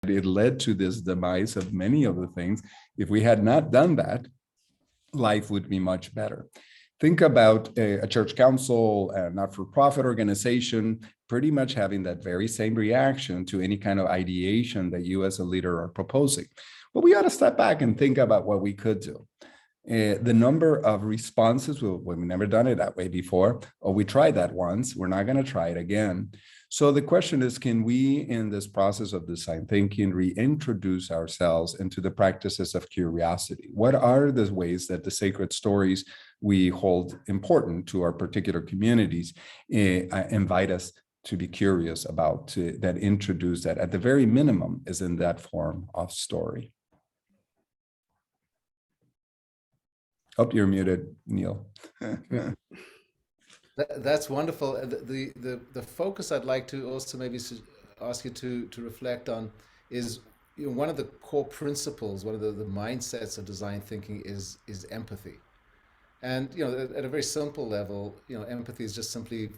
it led to this demise of many of the things. If we had not done that, life would be much better. Think about a church council, a not-for-profit organization, pretty much having that very same reaction to any kind of ideation that you as a leader are proposing. But we ought to step back and think about what we could do. The number of responses, we've never done it that way before, or we tried that once, we're not going to try it again. So the question is, can we, in this process of design thinking, reintroduce ourselves into the practices of curiosity? What are the ways that the sacred stories we hold important to our particular communities invite us to be curious about, that introduce that at the very minimum is in that form of story? Oh, you're muted, Neil. That's wonderful. The focus I'd like to also maybe ask you to reflect on is, one of the core principles, one of the mindsets of design thinking is empathy. And at a very simple level, empathy is just simply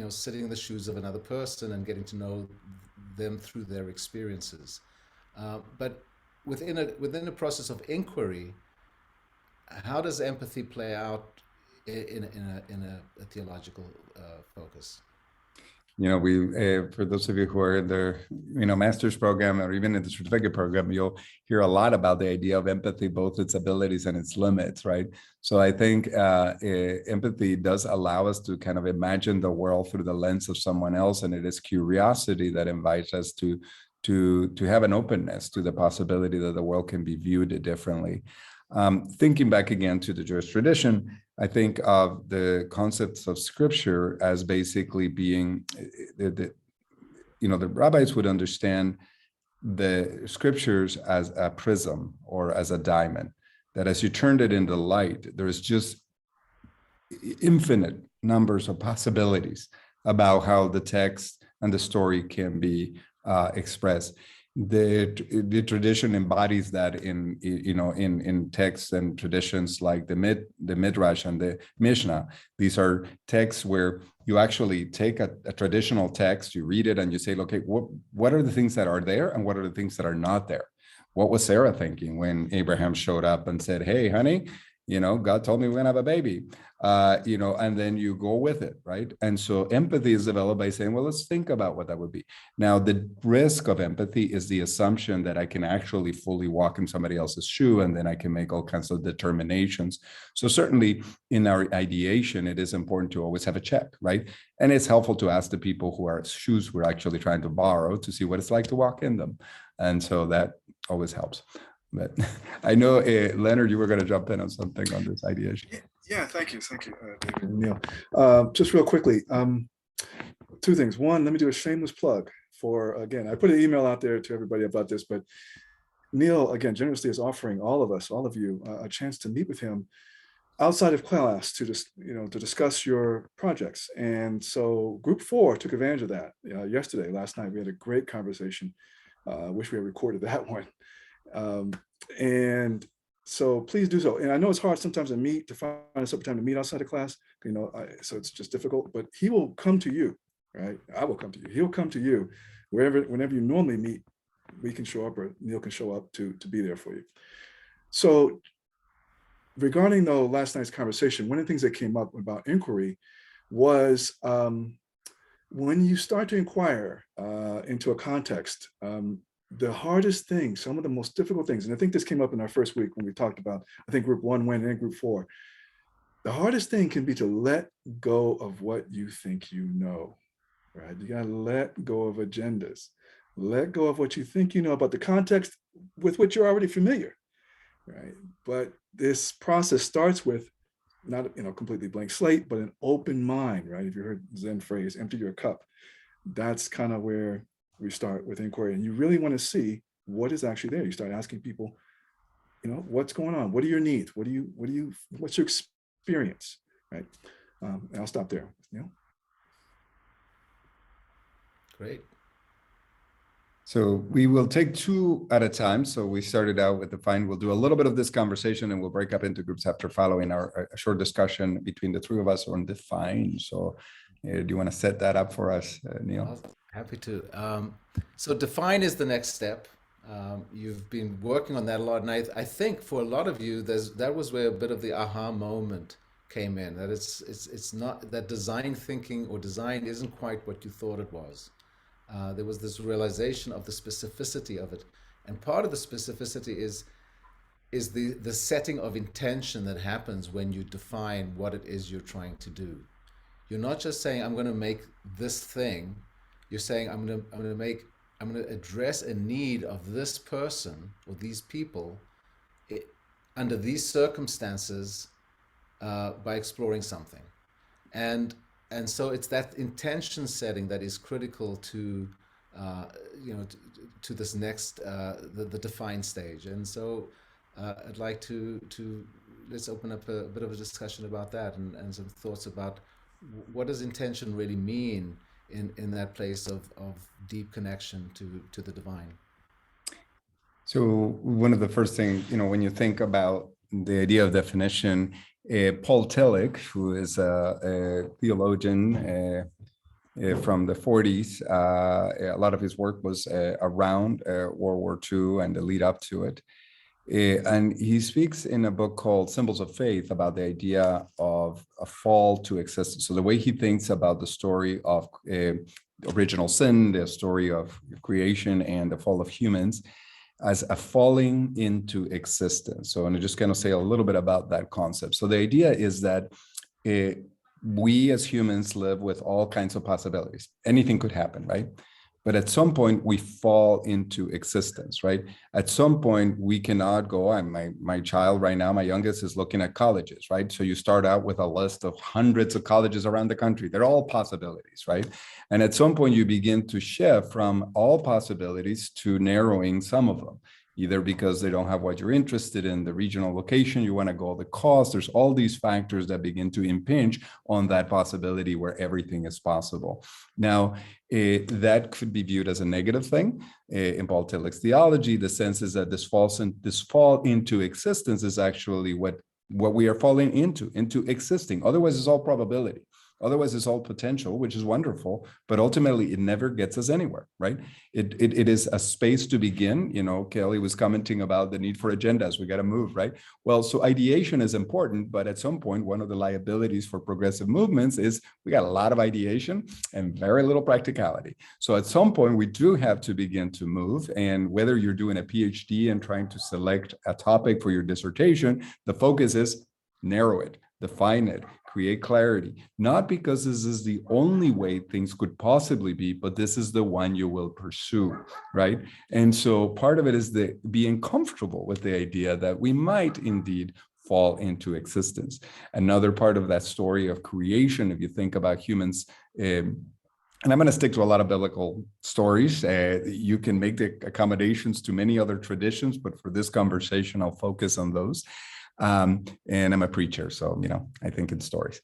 sitting in the shoes of another person and getting to know them through their experiences. But within a process of inquiry, how does empathy play out in a theological focus? For those of you who are in the master's program or even in the certificate program, you'll hear a lot about the idea of empathy, both its abilities and its limits, right? So I think empathy does allow us to kind of imagine the world through the lens of someone else, and it is curiosity that invites us to have an openness to the possibility that the world can be viewed differently. Thinking back again to the Jewish tradition, I think of the concepts of scripture as basically being, the rabbis would understand the scriptures as a prism or as a diamond, that as you turned it into light, there's just infinite numbers of possibilities about how the text and the story can be expressed. The tradition embodies that in texts and traditions like the Midrash and the Mishnah. These are texts where you actually take a traditional text, you read it, and you say, okay, what are the things that are there and what are the things that are not there? What was Sarah thinking when Abraham showed up and said, hey, honey, God told me we're gonna have a baby, and then you go with it, right? And so empathy is developed by saying, well, let's think about what that would be. Now, the risk of empathy is the assumption that I can actually fully walk in somebody else's shoe, and then I can make all kinds of determinations. So certainly in our ideation, it is important to always have a check, right? And it's helpful to ask the people who are shoes we're actually trying to borrow to see what it's like to walk in them. And so that always helps. But I know, Leonard, you were going to jump in on something on this ideation. Yeah, thank you, David and Neil. Just real quickly, two things. One, let me do a shameless plug for, again, I put an email out there to everybody about this, but Neil, again, generously is offering all of us, all of you, a chance to meet with him outside of class to just, to discuss your projects. And so Group 4 took advantage of that last night. We had a great conversation. Wish we had recorded that one. And so please do so. And I know it's hard sometimes to find a separate time to meet outside of class, so it's just difficult, but he will come to you, right? I will come to you. He'll come to you whenever you normally meet. We can show up, or Neil can show up to be there for you. So regarding though last night's conversation, one of the things that came up about inquiry was when you start to inquire into a context, the hardest thing, some of the most difficult things, and I think this came up in our first week when we talked about, I think Group 1 went and Group 4. The hardest thing can be to let go of what you think you know, right? You gotta let go of agendas. Let go of what you think you know about the context with which you're already familiar, right? But this process starts with not completely blank slate, but an open mind, right? If you heard Zen phrase, empty your cup. That's kind of where we start with inquiry, and you really want to see what is actually there. You start asking people, what's going on? What are your needs? What's your experience, right? And I'll stop there. Great. So we will take two at a time. So we started out with Define. We'll do a little bit of this conversation and we'll break up into groups after following a short discussion between the three of us on Define. So do you want to set that up for us, Neil? Happy to. So define is the next step. You've been working on that a lot, and I think for a lot of you, that was where a bit of the aha moment came in. That it's not that design thinking or design isn't quite what you thought it was. There was this realization of the specificity of it, and part of the specificity is the setting of intention that happens when you define what it is you're trying to do. You're not just saying I'm going to make this thing. You're saying I'm going to address a need of this person or these people i- under these circumstances by exploring something. And and so it's that intention setting that is critical to uh, to this next the defined stage. And so I'd like to let's open up a bit of a discussion about that and some thoughts about what does intention really mean in that place of deep connection to the divine. So one of the first things, when you think about the idea of definition, Paul Tillich, who is a theologian from the 40s, a lot of his work was around World War II and the lead up to it. And he speaks in a book called Symbols of Faith about the idea of a fall to existence. So the way he thinks about the story of original sin, the story of creation and the fall of humans, as a falling into existence. So I'm just going to say a little bit about that concept. So the idea is that uh, we as humans live with all kinds of possibilities. Anything could happen, right? But at some point we fall into existence, right? At some point we cannot go. And my child right now, my youngest, is looking at colleges, right? So you start out with a list of hundreds of colleges around the country. They're all possibilities, right? And at some point you begin to shift from all possibilities to narrowing some of them, either because they don't have what you're interested in, the regional location, you want to go, the cost. There's all these factors that begin to impinge on that possibility where everything is possible. Now, that could be viewed as a negative thing. In Paul Tillich's theology, the sense is that this fall into existence is actually what we are falling into existing. Otherwise, it's all probability. Otherwise, it's all potential, which is wonderful, but ultimately it never gets us anywhere, right? It is a space to begin. Kelly was commenting about the need for agendas. We got to move, right? Well, so ideation is important, but at some point, one of the liabilities for progressive movements is we got a lot of ideation and very little practicality. So at some point, we do have to begin to move. And whether you're doing a PhD and trying to select a topic for your dissertation, the focus is narrow it, define it, create clarity, not because this is the only way things could possibly be, but this is the one you will pursue, right? And so part of it is the being comfortable with the idea that we might indeed fall into existence. Another part of that story of creation, if you think about humans, and I'm going to stick to a lot of biblical stories. You can make the accommodations to many other traditions, but for this conversation, I'll focus on those. And I'm a preacher, so I think in stories.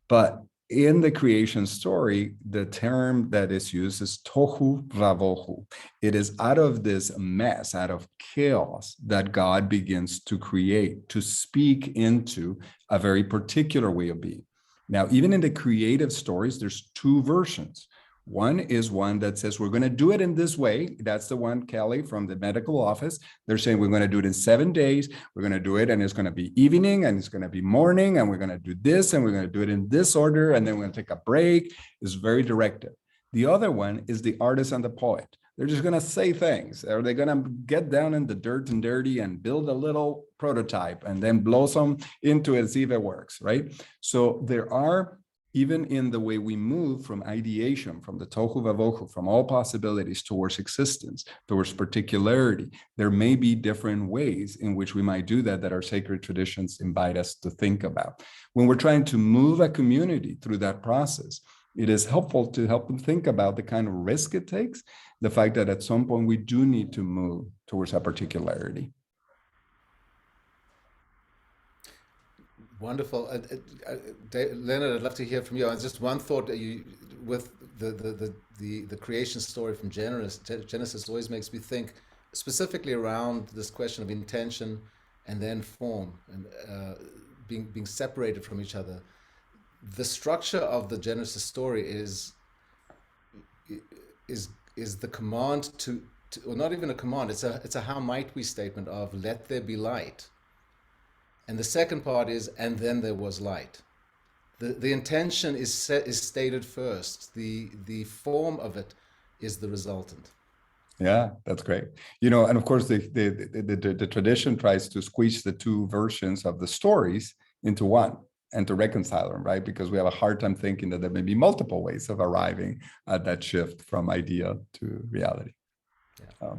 But in the creation story, the term that is used is tohu vavohu. It is out of this mess, out of chaos, that God begins to create, to speak into a very particular way of being. Now, even in the creative stories, there's two versions. One is one that says, we're going to do it in this way. That's the one, Kelly, from the medical office. They're saying, we're going to do it in 7 days. We're going to do it, and it's going to be evening, and it's going to be morning, and we're going to do this, and we're going to do it in this order, and then we're going to take a break. It's very directive. The other one is the artist and the poet. They're just going to say things. Are they going to get down in the dirt and dirty and build a little prototype and then blow some into it and see if it works, right? So there are, even in the way we move from ideation, from the tohu vavohu, from all possibilities towards existence, towards particularity, there may be different ways in which we might do that our sacred traditions invite us to think about. When we're trying to move a community through that process, it is helpful to help them think about the kind of risk it takes, the fact that at some point we do need to move towards a particularity. Wonderful, Leonard. I'd love to hear from you. Just one thought that you, with the creation story from Genesis always makes me think specifically around this question of intention and then form and being separated from each other. The structure of the Genesis story is the command to, or not even a command. It's a how might we statement of let there be light. And the second part is and then there was light. The intention is stated first. The form of it is the resultant. Yeah, that's great. And of course, the tradition tries to squeeze the two versions of the stories into one and to reconcile them, right? Because we have a hard time thinking that there may be multiple ways of arriving at that shift from idea to reality. Yeah.